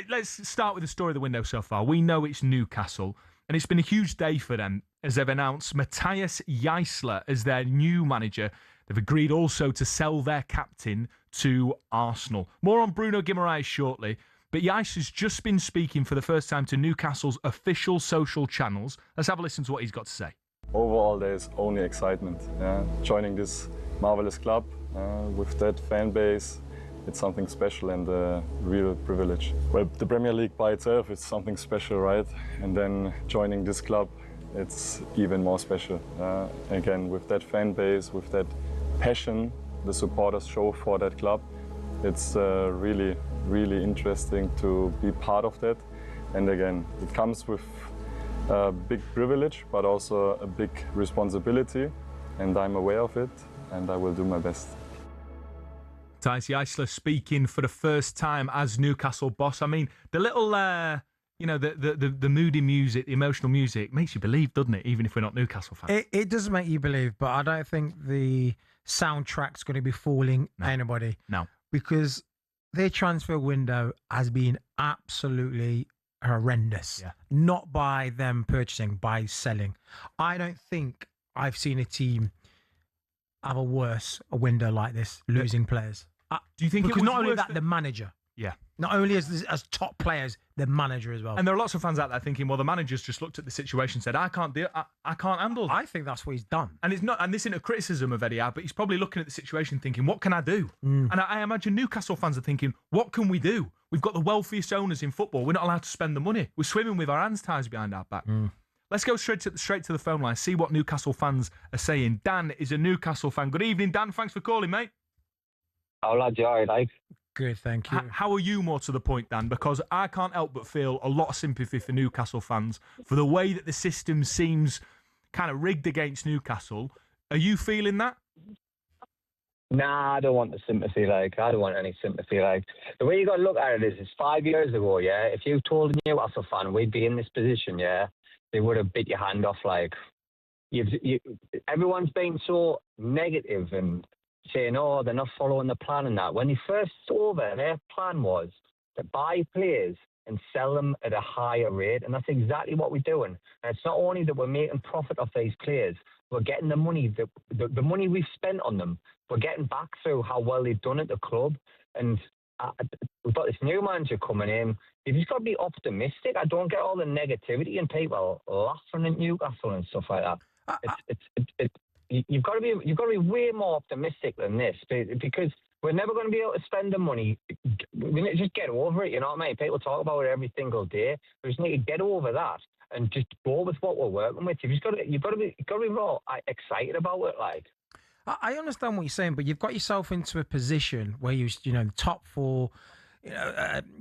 Let's start with the story of the window so far. We know it's Newcastle, and it's been a huge day for them as they've announced Matthias Jaissle as their new manager. They've agreed also to sell their captain to Arsenal. More on Bruno Guimaraes shortly, but Jaissle's just been speaking for the first time to Newcastle's official social channels. Let's have a listen to what he's got to say. Overall, there's only excitement. Joining this marvelous club with that fan base, it's something special and a real privilege. Well, the Premier League by itself is something special, right? And then joining this club, it's even more special. Again, with that fan base, with that passion the supporters show for that club, it's really, really interesting to be part of that. And again, it comes with a big privilege, but also a big responsibility. And I'm aware of it, and I will do my best. Matthias Jaissle speaking for the first time as Newcastle boss. I mean, the little, the moody music, the emotional music makes you believe, doesn't it? Even if we're not Newcastle fans. It does make you believe, but I don't think the soundtrack's going to be fooling anybody. No. Because their transfer window has been absolutely horrendous. Yeah. Not by them purchasing, by selling. I don't think I've seen a team have a window like this, losing players. Do you think because it was not only worth that, the manager. Yeah. Not only as top players, the manager as well. And there are lots of fans out there thinking, well, the manager's just looked at the situation and said, I can't handle that. I think that's what he's done. And it's not, and this isn't a criticism of Eddie Howe, but he's probably looking at the situation thinking, what can I do? And I imagine Newcastle fans are thinking, what can we do? We've got the wealthiest owners in football. We're not allowed to spend the money. We're swimming with our hands tied behind our back. Let's go straight to the phone line, see what Newcastle fans are saying. Dan is a Newcastle fan. Good evening, Dan. Thanks for calling, mate. Oh, lads, you all right, like? Good, thank you. How are you, more to the point, Dan? Because I can't help but feel a lot of sympathy for Newcastle fans for the way that the system seems kind of rigged against Newcastle. Are you feeling that? Nah, I don't want the sympathy, like. I don't want any sympathy, like. The way you got to look at it is 5 years ago, yeah, if you told a Newcastle fan we'd be in this position, yeah, they would have bit your hand off, like. Everyone's been so negative and saying, oh, they're not following the plan and that. When they first took over, their plan was to buy players and sell them at a higher rate, and that's exactly what we're doing. And it's not only that we're making profit off these players, we're getting the money, the money we've spent on them, we're getting back through how well they've done at the club. And we've got this new manager coming in. You've just got to be optimistic. I don't get all the negativity and people laughing at Newcastle and stuff like that. You've got to be way more optimistic than this, because we're never going to be able to spend the money. We need to just get over it. You know what I mean? People talk about it every single day. We just need to get over that and just go with what we're working with. You've got to be more excited about it. Like, I understand what you're saying, but you've got yourself into a position where the top four,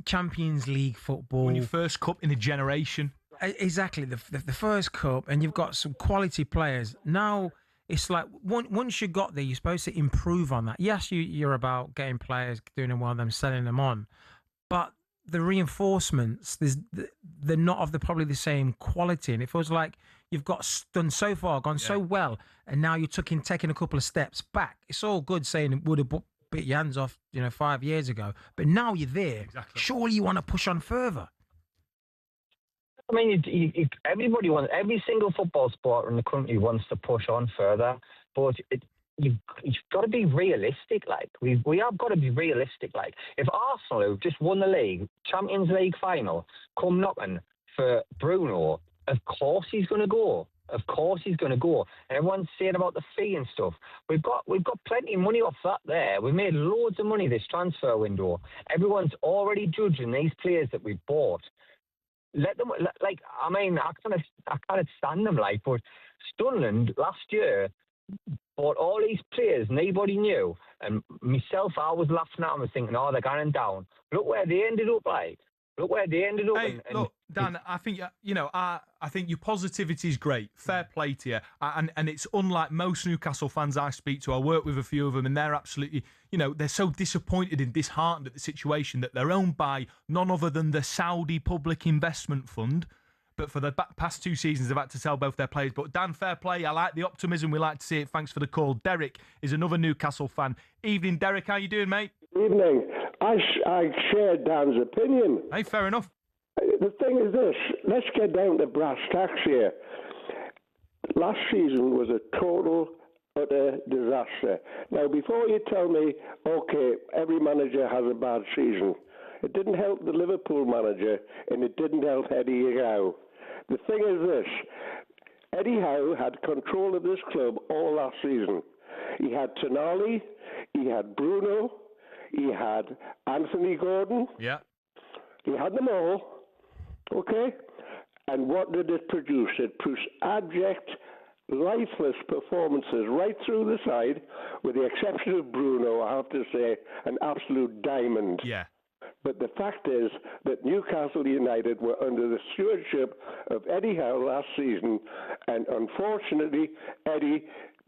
Champions League football. When your first cup in a generation. Exactly, the first cup, and you've got some quality players now. It's like once you got there, you're supposed to improve on that. Yes, you're about getting players, doing them well, them selling them on, but the reinforcements, they're not of probably the same quality. And it feels like you've gone so well, and now you're taking a couple of steps back. It's all good saying it would have bit your hands off, 5 years ago, but now you're there. Exactly. Surely you want to push on further. I mean, every single football sport in the country wants to push on further, but you've got to be realistic. Like, we have got to be realistic. Like, if Arsenal, who've just won the league, Champions League final, come knocking for Bruno, of course he's going to go. Of course he's going to go. And everyone's saying about the fee and stuff. We've got plenty of money off that there. We've made loads of money this transfer window. Everyone's already judging these players that we bought. Let them, like, I mean, I can't stand them, like, but Sunderland last year bought all these players nobody knew, and myself, I was laughing at them and thinking, oh, they're going down. Look where they ended up, like. Look where they ended up. Hey, look, Dan, I think, I think your positivity is great. Fair play to you. And it's unlike most Newcastle fans I speak to. I work with a few of them, and they're absolutely, they're so disappointed and disheartened at the situation that they're owned by none other than the Saudi Public Investment Fund. But for the past 2 seasons, they've had to sell both their players. But Dan, fair play. I like the optimism. We like to see it. Thanks for the call. Derek is another Newcastle fan. Evening, Derek. How you doing, mate? Evening. I share Dan's opinion. Hey, fair enough. The thing is this, let's get down to brass tacks here. Last season was a total, utter disaster. Now, before you tell me, okay, every manager has a bad season, it didn't help the Liverpool manager, and it didn't help Eddie Howe. The thing is this, Eddie Howe had control of this club all last season. He had Tonali, he had Bruno, he had Anthony Gordon. Yeah. He had them all, okay? And what did it produce? It produced abject, lifeless performances right through the side, with the exception of Bruno, I have to say, an absolute diamond. Yeah. But the fact is that Newcastle United were under the stewardship of Eddie Howe last season, and unfortunately, Eddie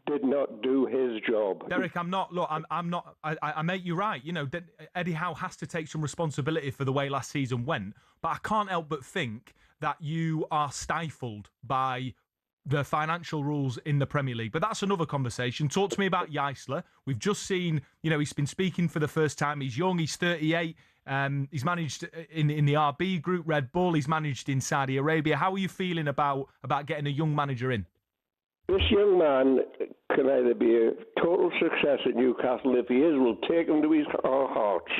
did not do his job. Derek, I'm not. Look, I'm not. I make you right. You know, Eddie Howe has to take some responsibility for the way last season went. But I can't help but think that you are stifled by the financial rules in the Premier League. But that's another conversation. Talk to me about Jaissle. We've just seen, you know, he's been speaking for the first time. He's young. He's 38. He's managed in the RB Group, Red Bull. He's managed in Saudi Arabia. How are you feeling about getting a young manager in? This young man can either be a total success at Newcastle. If he is, we'll take him to our hearts.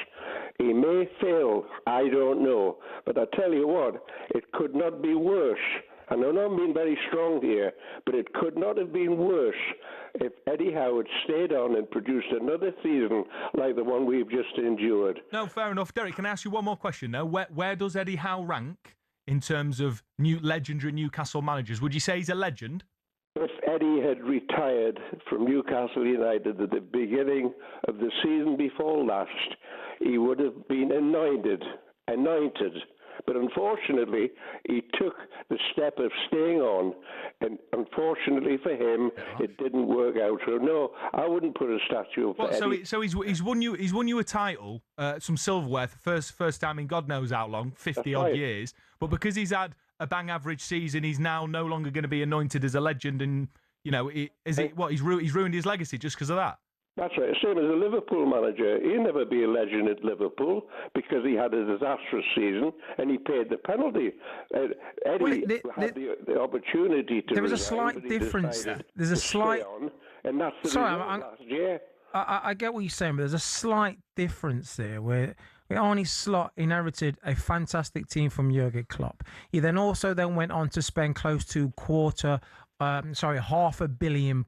He may fail, I don't know. But I tell you what, it could not be worse. And I'm not being very strong here, but it could not have been worse if Eddie Howe had stayed on and produced another season like the one we've just endured. No, fair enough. Derek, can I ask you one more question, though? Where does Eddie Howe rank in terms of legendary Newcastle managers? Would you say he's a legend? If Eddie had retired from Newcastle United at the beginning of the season before last, he would have been anointed. But unfortunately, he took the step of staying on, and unfortunately for him, it didn't work out. So no, I wouldn't put a statue up for Eddie. So he's won you a title, some silverware for first time in God knows how long, 50 odd years. But because he's had a bang average season, he's now no longer going to be anointed as a legend, and you know, he's ruined his legacy just because of that. That's right. Same as a Liverpool manager. He'll never be a legend at Liverpool because he had a disastrous season and he paid the penalty. Eddie had the opportunity to. There was a slight difference. There's a slight. And that's the last year. I get what you're saying, but there's a slight difference there where Arne Slot inherited a fantastic team from Jurgen Klopp. He then went on to spend close to £500 million.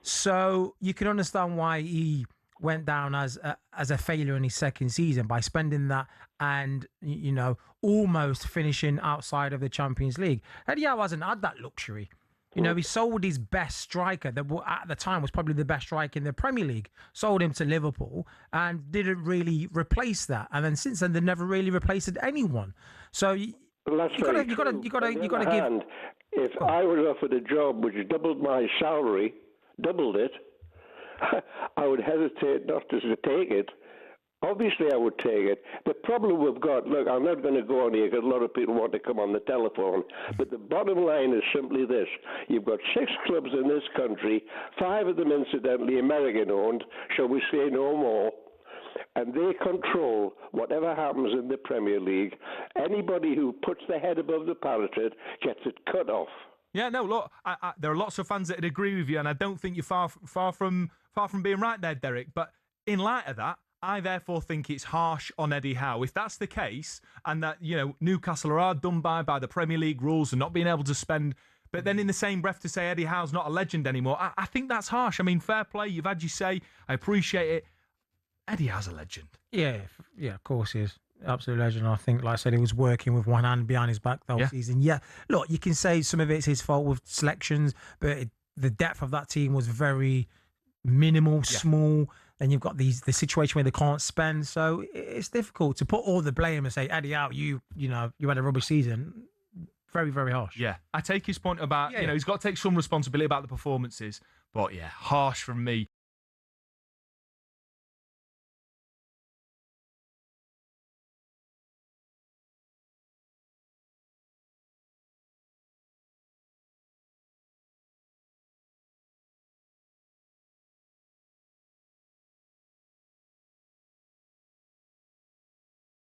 So you can understand why he went down as a failure in his second season by spending that and, you know, almost finishing outside of the Champions League. Eddie Howe hasn't had that luxury. You know, he sold his best striker that at the time was probably the best striker in the Premier League, sold him to Liverpool and didn't really replace that. And then since then, they never really replaced anyone. So you got to give. If I was offered a job which doubled my salary, doubled it, I would hesitate not to take it. Obviously, I would take it. The problem we've got, look, I'm not going to go on here because a lot of people want to come on the telephone, but the bottom line is simply this. You've got 6 clubs in this country, 5 of them incidentally American-owned, shall we say no more, and they control whatever happens in the Premier League. Anybody who puts their head above the parapet gets it cut off. Yeah, no, look, there are lots of fans that would agree with you, and I don't think you're far from being right there, Derek. But in light of that, I therefore think it's harsh on Eddie Howe. If that's the case, and that, you know, Newcastle are hard done by the Premier League rules and not being able to spend, but then in the same breath to say Eddie Howe's not a legend anymore, I think that's harsh. I mean, fair play, you've had your say, I appreciate it. Eddie Howe's a legend. Yeah, of course he is. Absolute legend. I think, like I said, he was working with one hand behind his back the whole season. Yeah, look, you can say some of it's his fault with selections, but the depth of that team was very minimal, small. Then you've got the situation where they can't spend. So it's difficult to put all the blame and say, Eddie Howe, you had a rubbish season. Very, very harsh. Yeah, I take his point about, you know, he's got to take some responsibility about the performances. But yeah, harsh from me.